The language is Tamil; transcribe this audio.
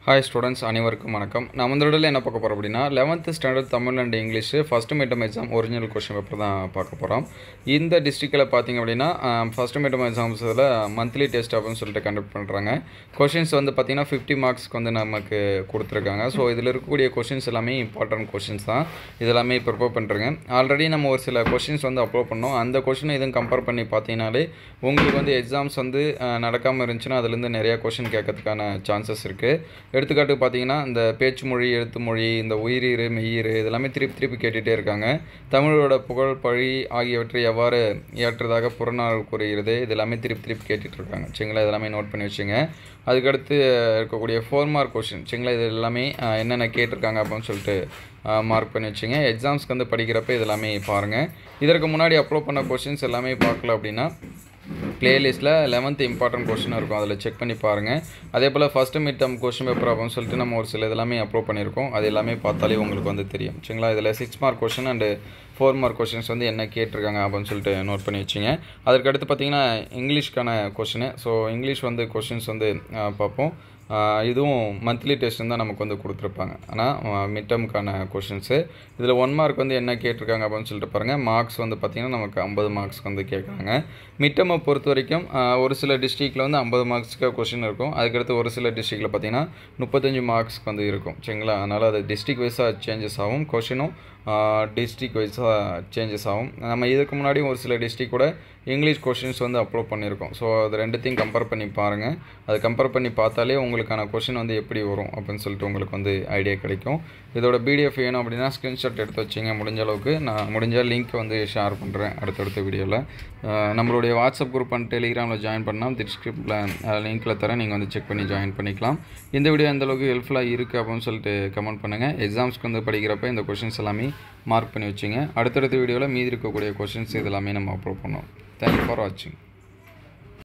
ஹாய் ஸ்டூடெண்ட்ஸ், அனைவருக்கும் வணக்கம். நம்ம இந்த வீடியோவில் என்ன பார்க்க போகிறோம் அப்படின்னா 11th standard Tamil and English first midterm exam original question paper தான் பார்க்க போகிறோம். இந்த டிஸ்ட்ரிக்டில் பார்த்திங்க அப்படின்னா ஃபஸ்ட்டு மிட்டம் எக்ஸாம்ஸில் மந்த்லி டெஸ்ட் அப்படின்னு சொல்லிட்டு கண்டக்ட் பண்ணுறாங்க. கொஷின்ஸ் வந்து பார்த்திங்கன்னா 50 மார்க்ஸ்க்கு வந்து நமக்கு கொடுத்துருக்காங்க. ஸோ இதில் இருக்கக்கூடிய கொஷின்ஸ் எல்லாமே இம்பார்ட்டன்ட் கொஷின்ஸ் தான். இதெல்லாமே ப்ரிப்பேர் பண்ணுறேங்க. ஆல்ரெடி நம்ம ஒரு சில கொஷின்ஸ் வந்து அப்லோட் பண்ணோம். அந்த கொஷினை இதுவும் கம்பேர் பண்ணி பார்த்தீங்கனாலே உங்களுக்கு வந்து எக்ஸாம்ஸ் வந்து நடக்காமல் இருந்துச்சுன்னா அதுலேருந்து நிறையா கொஷின் கேட்கறதுக்கான சான்சஸ் இருக்குது. எடுத்துக்காட்டுக்கு பார்த்தீங்கன்னா இந்த பேச்சு மொழி, எழுத்து மொழி, இந்த உயிரீறு, மெய்யீறு இதெல்லாமே திருப்பி கேட்டுகிட்டே இருக்காங்க. தமிழோட புகழ், பழி ஆகியவற்றை எவ்வாறு ஏற்றதாக புறநானூறு கூறுகிறது, இது எல்லாமே திருப்பி கேட்டுட்டு இருக்காங்க. சரிங்களா, இதெல்லாமே நோட் பண்ணி வச்சுங்க. அதுக்கடுத்து இருக்கக்கூடிய 4 மார்க் கொஷின், சரிங்களா, இது எல்லாமே என்னென்ன கேட்டிருக்காங்க அப்படின்னு சொல்லிட்டு மார்க் பண்ணி வச்சுங்க. எக்ஸாம்ஸ்க்கு வந்து படிக்கிறப்ப இதெல்லாமே பாருங்கள். இதற்கு முன்னாடி அப்லோட் பண்ண கொஷின்ஸ் எல்லாமே பார்க்கல அப்படின்னா பிளேலிஸ்ட்டில் 11th இம்பார்ட்டன்ட் கொஷின் இருக்கும், அதில் செக் பண்ணி பாருங்கள். அதே போல் first mid term question paper அப்படின்னு சொல்லிட்டு நம்ம ஒரு சில இதெல்லாமே அப்லோட் பண்ணியிருக்கோம். அது எல்லாமே பார்த்தாலே உங்களுக்கு வந்து தெரியும். சரிங்களா, இதில் 6 mark question and 4 mark questions வந்து என்ன கேட்டிருக்காங்க அப்படின்னு சொல்லிட்டு நோட் பண்ணி வச்சிங்க. அதுக்கடுத்து பார்த்திங்கன்னா இங்கிலீஷ்க்கான கொஷினு. ஸோ இங்கிலீஷ் வந்து கொஷின்ஸ் வந்து பார்ப்போம். இதுவும் மந்த்லி டெஸ்ட் தான் நமக்கு வந்து கொடுத்துருப்பாங்க. ஆனால் மிட் டர்முக்கான கொஷின்ஸு இதில் 1 மார்க் வந்து என்ன கேட்டிருக்காங்க அப்படின்னு சொல்லிட்டு பாருங்கள். மார்க்ஸ் வந்து பார்த்திங்கன்னா நமக்கு 50 மார்க்ஸ்க்கு வந்து கேட்குறாங்க. மிட் டர்மை பொறுத்த வரைக்கும் ஒரு சில டிஸ்ட்ரிக்டில் வந்து 50 மார்க்ஸ்க்கு கொஷின் இருக்கும். அதுக்கடுத்து ஒரு சில டிஸ்ட்ரிக்டில் பார்த்திங்கன்னா 35 மார்க்ஸ்க்கு வந்து இருக்கும். சரிங்களா, அதனால் அது டிஸ்ட்ரிக் வைஸாக சேஞ்சஸ் ஆகும். கொஷினும் டிஸ்ட்ரிக் வைஸாக சேஞ்சஸ் ஆகும். நம்ம இதுக்கு முன்னாடி ஒரு சில டிஸ்ட்ரிக் கூட இங்கிலீஷ் கொஷின்ஸ் வந்து அப்லோட் பண்ணியிருக்கோம். ஸோ அது ரெண்டுத்தையும் கம்பேர் பண்ணி பாருங்கள். அது கம்பேர் பண்ணி பார்த்தாலே உங்களுக்கான கொஷின் வந்து எப்படி வரும் அப்படின்னு சொல்லிட்டு உங்களுக்கு வந்து ஐடியா கிடைக்கும். இதோட பிடிஎஃப் வேணும் அப்படின்னா ஸ்க்ரீன்ஷாட் எடுத்து வச்சிங்க. முடிஞ்ச அளவுக்கு நான் முடிஞ்ச லிங்க் வந்து ஷேர் பண்ணுறேன் அடுத்தடுத்த வீடியோவில். நம்மளுடைய வாட்ஸ்அப் குரூப் அண்ட் டெலிகிராமில் ஜாயின் பண்ணால் டிஸ்கிரிப்ஷனில் லிங்க்கில் தரேன், நீங்கள் வந்து செக் பண்ணி ஜாயின் பண்ணிக்கலாம். இந்த வீடியோ எந்தளவுக்கு ஹெல்ப்ஃபுல்லாக இருக்குது அப்படின்னு சொல்லிட்டு கமெண்ட் பண்ணுங்கள். எக்ஸாம்ஸ்க்கு வந்து படிக்கிறப்ப இந்த கொஷின்ஸ் எல்லாமே மார்க் பண்ணி வச்சுங்க. அடுத்தடுத்த வீடியோவில் மீதி இருக்கக்கூடிய கொஷின்ஸ் இதெல்லாமே நம்ம அப்லோட் பண்ணோம். தேங்க்யூ ஃபார் வாட்சிங்.